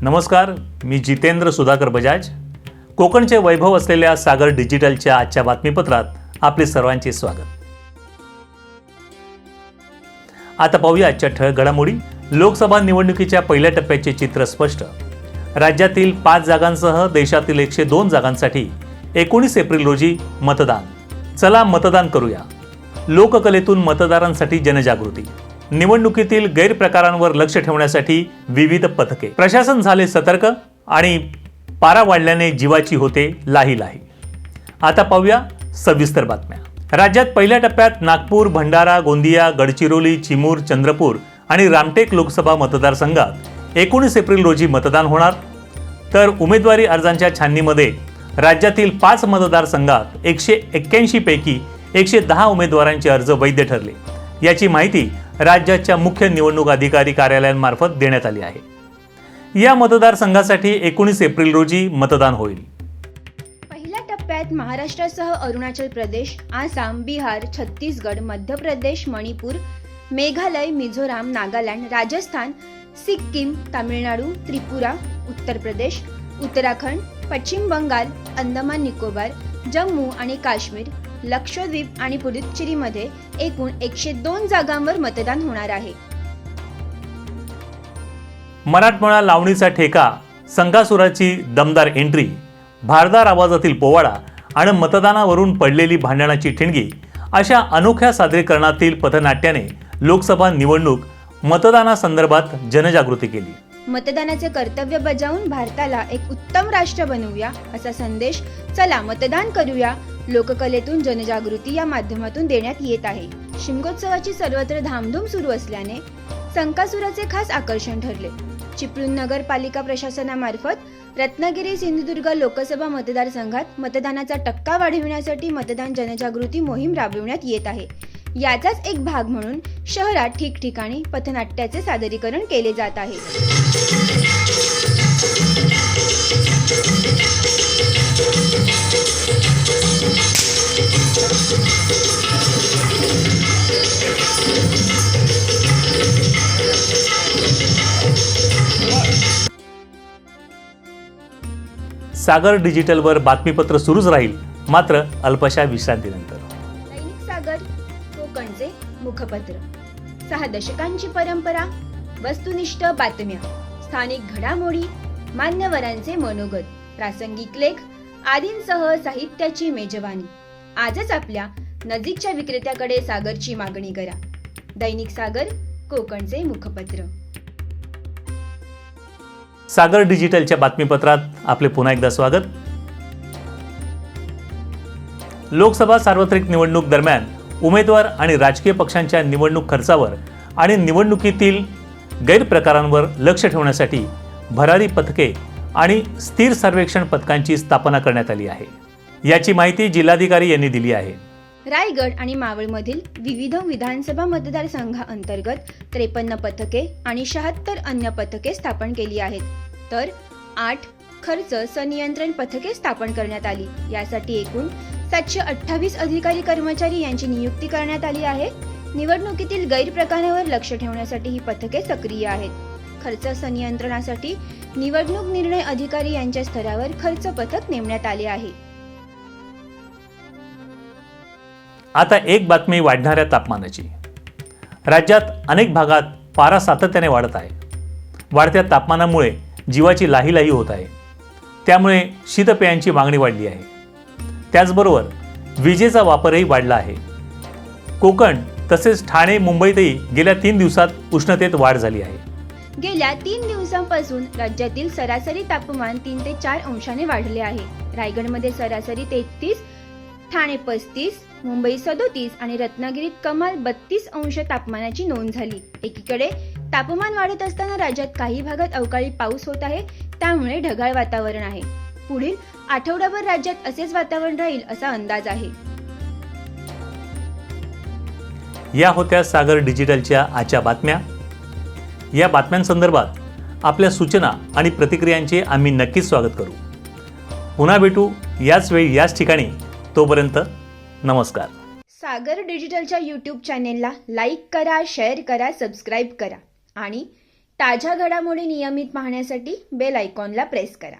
नमस्कार, मी जितेंद्र सुधाकर बजाज. कोकणचे वैभव असलेल्या सागर डिजिटलच्या आजच्या बातमीपत्रात आपले सर्वांचे स्वागत. आता पाहूया आजच्या ठळक घडामोडी. लोकसभा निवडणुकीच्या पहिल्या टप्प्याचे चित्र स्पष्ट. राज्यातील 5 जागांसह देशातील 102 जागांसाठी 19 एप्रिल रोजी मतदान. चला मतदान करूया. लोककलेतून मतदारांसाठी जनजागृती. निवडणुकीतील गैरप्रकारांवर लक्ष ठेवण्यासाठी विविध पथके. प्रशासन झाले सतर्क आणि पारा वाढल्याने जीवाची होते लाही लाही. आता पाहूया सविस्तर बातम्या. राज्यात पहिल्या टप्प्यात नागपूर, भंडारा, गोंदिया, गडचिरोली, चिमूर, चंद्रपूर आणि रामटेक लोकसभा मतदारसंघात 19 एप्रिल रोजी मतदान होणार. तर उमेदवारी अर्जांच्या छाननीमध्ये राज्यातील 5 मतदारसंघात 181 पैकी 110 उमेदवारांचे अर्ज वैध ठरले. याची माहिती राज्याच्या मुख्य निवडणूक अधिकारी कार्यालयांमार्फत देण्यात आली आहे. या मतदारसंघासाठी 19 एप्रिल रोजी मतदान होईल. पहिल्या टप्प्यात महाराष्ट्रासह अरुणाचल प्रदेश, आसाम, बिहार, छत्तीसगड, मध्य प्रदेश, मणिपूर, मेघालय, मिझोराम, नागालँड, राजस्थान, सिक्कीम, तामिळनाडू, त्रिपुरा, उत्तर प्रदेश, उत्तराखंड, पश्चिम बंगाल, अंदमान निकोबार, जम्मू आणि काश्मीर, लक्षद्वीप आणि पुडुच्चेरीमध्ये एकूण 102 जागांवर मतदान होणार आहे. मराठमोळा लावणीचा ठेका, संकासुराची दमदार एंट्री, भारदार आवाजातील पोवाडा आणि मतदानावरून पडलेली भांडणाची ठिणगी अशा अनोख्या सादरीकरणातील पथनाट्याने लोकसभा निवडणूक मतदानासंदर्भात जनजागृती केली. मतदानाचे कर्तव्य बजावून भारताला एक उत्तम राष्ट्र बनवूया असा संदेश चला मतदान करूया लोककलेतून जनजागृती या माध्यमातून देण्यात येत आहे. शिमगोत्सवाची सर्वत्र धामधूम सुरू असल्याने संकासुराचे खास आकर्षण ठरले. चिपळूण नगरपालिका प्रशासनामार्फत रत्नागिरी, सिंधुदुर्ग लोकसभा मतदारसंघात मतदानाचा टक्का वाढविण्यासाठी मतदान जनजागृती मोहीम राबविण्यात येत आहे. याचाच एक भाग म्हणून शहरात ठिकठिकाणी पथनाट्याचे सादरीकरण केले जात आहे. सागर डिजिटलवर बातमीपत्र सुरूच राहील, मात्र अल्पशा विश्रांतीनंतर. दैनिक सागर कोकणचे मुखपत्र. 6 दशकांची परंपरा, वस्तुनिष्ठ बातम्या, स्थानिक घडामोडी, मान्यवरांचे मनोगत, प्रासंगिक लेख आदींसह साहित्याची मेजवानी. आजच आपल्या नजीकच्या विक्रेत्याकडे सागरची मागणी करा. दैनिक सागर कोकणचे मुखपत्र. सागर डिजिटलच्या बातमीपत्रात आपले पुन्हा एकदा स्वागत. लोकसभा सार्वत्रिक निवडणूक दरम्यान उमेदवार आणि राजकीय पक्षांच्या निवडणूक खर्चावर आणि निवडणुकीतील गैरप्रकारांवर लक्ष ठेवण्यासाठी भरारी पथके आणि स्थिर सर्वेक्षण पथकांची स्थापना करण्यात आली आहे. याची माहिती जिल्हाधिकारी यांनी दिली आहे. रायगड आणि मावळमधील विविध विधानसभा मतदारसंघांतर्गत 53 पथके आणि 76 अन्य पथके स्थापन केली आहेत. तर 8 खर्च संनियंत्रण पथके स्थापन करण्यात आली. यासाठी एकूण 728 अधिकारी कर्मचारी यांची नियुक्ती करण्यात आली आहे. निवडणुकीतील गैरप्रकारांवर लक्ष ठेवण्यासाठी ही पथके सक्रिय आहेत. खर्च संनियंत्रणासाठी निवडणूक निर्णय अधिकारी यांच्या स्तरावर खर्च पथक नेमण्यात आले आहे. आता एक बातमी वाढणाऱ्या तापमानाची. राज्यात अनेक भागात पारा सातत्याने वाढत आहे. वाढत्या तापमानामुळे जीवाची लाही लाही होत आहे. त्यामुळे शीतपेयांची मागणी वाढली आहे. त्याचबरोबर विजेचा वापरही वाढला आहे. कोकण तसेच ठाणे, मुंबईतही गेल्या 3 दिवसात उष्णतेत वाढ झाली आहे. गेल्या 3 दिवसांपासून राज्यातील सरासरी तापमान 3 ते 4 अंशाने वाढले आहे. रायगडमध्ये सरासरी 33, ठाणे 35, मुंबई 37 आणि रत्नागिरीत कमाल 32 अंश तापमानाची नोंद झाली. एकीकडे तापमान वाढत असताना राज्यात काही भागात अवकाळी पाऊस होत आहे. त्यामुळे ढगाळ वातावरण आहे. पुढील आठवडाभर राज्यात असेच वातावरण राहील असा अंदाज आहे. या होत्या सागर डिजिटलच्या आजच्या बातम्या. या बातम्यांसंदर्भात आपल्या सूचना आणि प्रतिक्रियांचे आम्ही नक्कीच स्वागत करू. पुन्हा भेटू याच वेळी याच ठिकाणी. तोपर्यंत नमस्कार. सागर डिजिटलच्या YouTube चॅनेलला लाईक करा, शेअर करा, सबस्क्राईब करा आणि ताज्या घडामोडी नियमित पाहण्यासाठी बेल आयकॉनला प्रेस करा.